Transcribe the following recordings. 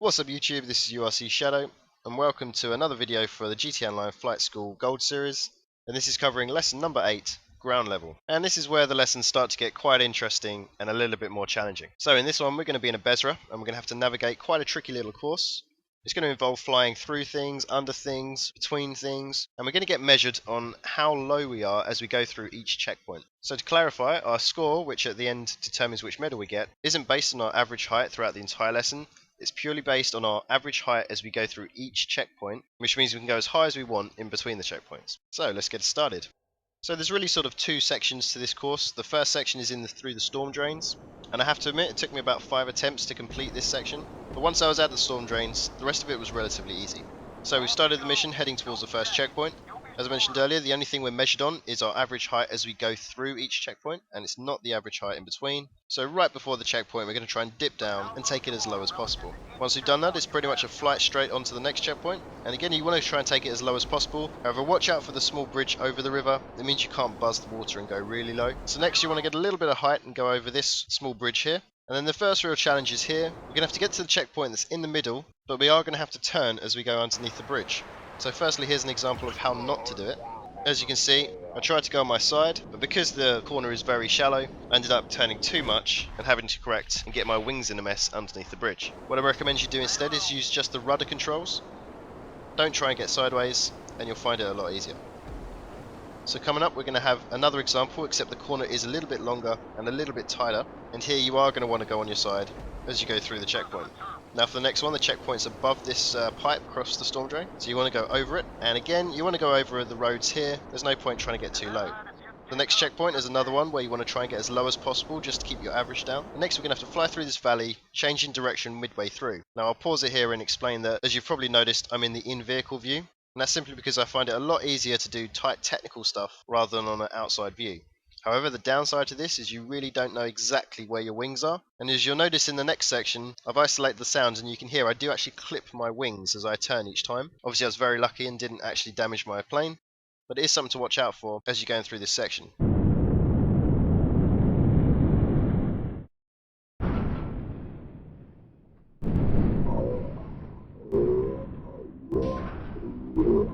What's up YouTube, this is URC Shadow, and welcome to another video for the GTA Online Flight School Gold Series, and this is covering lesson number 8, ground level. And this is where the lessons start to get quite interesting and a little bit more challenging. So in this one we're going to be in a Bezra, and we're going to have to navigate quite a tricky little course. It's going to involve flying through things, under things, between things, and we're going to get measured on how low we are as we go through each checkpoint. So to clarify, our score, which at the end determines which medal we get, isn't based on our average height throughout the entire lesson. It's purely based on our average height as we go through each checkpoint, which means we can go as high as we want in between the checkpoints. So let's get started. So there's really sort of two sections to this course. The first section is through the storm drains, and I have to admit it took me about 5 attempts to complete this section, but once I was at the storm drains, the rest of it was relatively easy. So we started the mission heading towards the first checkpoint. As I mentioned earlier, the only thing we're measured on is our average height as we go through each checkpoint, and it's not the average height in between. So right before the checkpoint we're going to try and dip down and take it as low as possible. Once we've done that, it's pretty much a flight straight onto the next checkpoint, and again you want to try and take it as low as possible. However, watch out for the small bridge over the river. It means you can't buzz the water and go really low. So next you want to get a little bit of height and go over this small bridge here. And then the first real challenge is here. We're going to have to get to the checkpoint that's in the middle, but we are going to have to turn as we go underneath the bridge. So firstly, here's an example of how not to do it. As you can see, I tried to go on my side, but because the corner is very shallow, I ended up turning too much and having to correct and get my wings in a mess underneath the bridge. What I recommend you do instead is use just the rudder controls. Don't try and get sideways, and you'll find it a lot easier. So coming up, we're going to have another example, except the corner is a little bit longer and a little bit tighter, and here you are going to want to go on your side as you go through the checkpoint. Now for the next one, the checkpoint's above this pipe across the storm drain, so you want to go over it, and again you want to go over the roads here. There's no point trying to get too low. The next checkpoint is another one where you want to try and get as low as possible just to keep your average down. And next we're going to have to fly through this valley, changing direction midway through. Now I'll pause it here and explain that, as you've probably noticed, I'm in the in-vehicle view, and that's simply because I find it a lot easier to do tight technical stuff rather than on an outside view. However, the downside to this is you really don't know exactly where your wings are, and as you'll notice in the next section, I've isolated the sounds, and you can hear I do actually clip my wings as I turn each time. Obviously I was very lucky and didn't actually damage my plane, but it is something to watch out for as you're going through this section.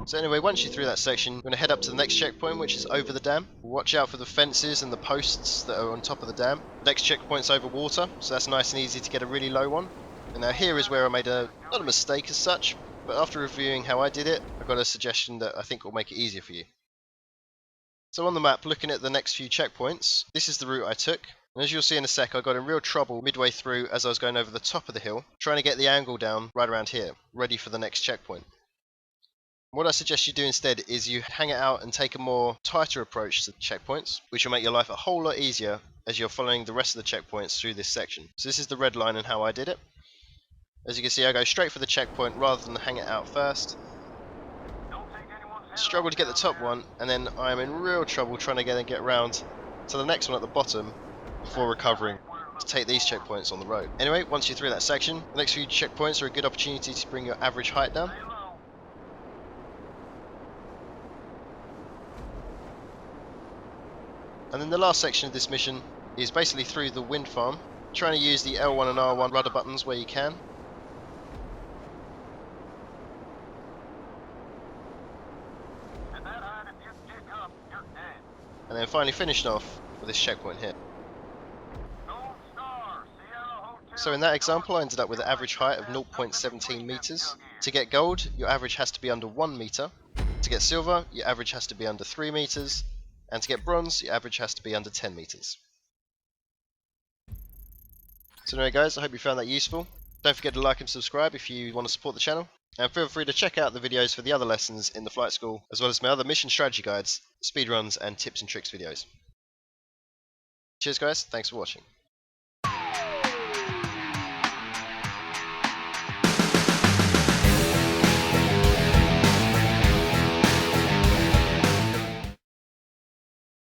So anyway, once you're through that section, you're going to head up to the next checkpoint, which is over the dam. Watch out for the fences and the posts that are on top of the dam. Next checkpoint's over water, so that's nice and easy to get a really low one. And now here is where I made not a mistake as such, but after reviewing how I did it, I've got a suggestion that I think will make it easier for you. So on the map, looking at the next few checkpoints, this is the route I took. And as you'll see in a sec, I got in real trouble midway through as I was going over the top of the hill, trying to get the angle down right around here, ready for the next checkpoint. What I suggest you do instead is you hang it out and take a more tighter approach to the checkpoints, which will make your life a whole lot easier as you're following the rest of the checkpoints through this section. So this is the red line and how I did it. As you can see, I go straight for the checkpoint rather than hang it out first. Struggle to get the top one, and then I'm in real trouble trying to get round to the next one at the bottom before recovering to take these checkpoints on the road. Anyway, once you're through that section, the next few checkpoints are a good opportunity to bring your average height down. And then the last section of this mission is basically through the wind farm, trying to use the L1 and R1 rudder buttons where you can. And then finally finishing off with this checkpoint here. So in that example I ended up with an average height of 0.17 meters. To get gold, your average has to be under 1 meter. To get silver, your average has to be under 3 meters. And to get bronze, your average has to be under 10 meters. So anyway guys, I hope you found that useful. Don't forget to like and subscribe if you want to support the channel. And feel free to check out the videos for the other lessons in the flight school, as well as my other mission strategy guides, speedruns and tips and tricks videos. Cheers guys, thanks for watching.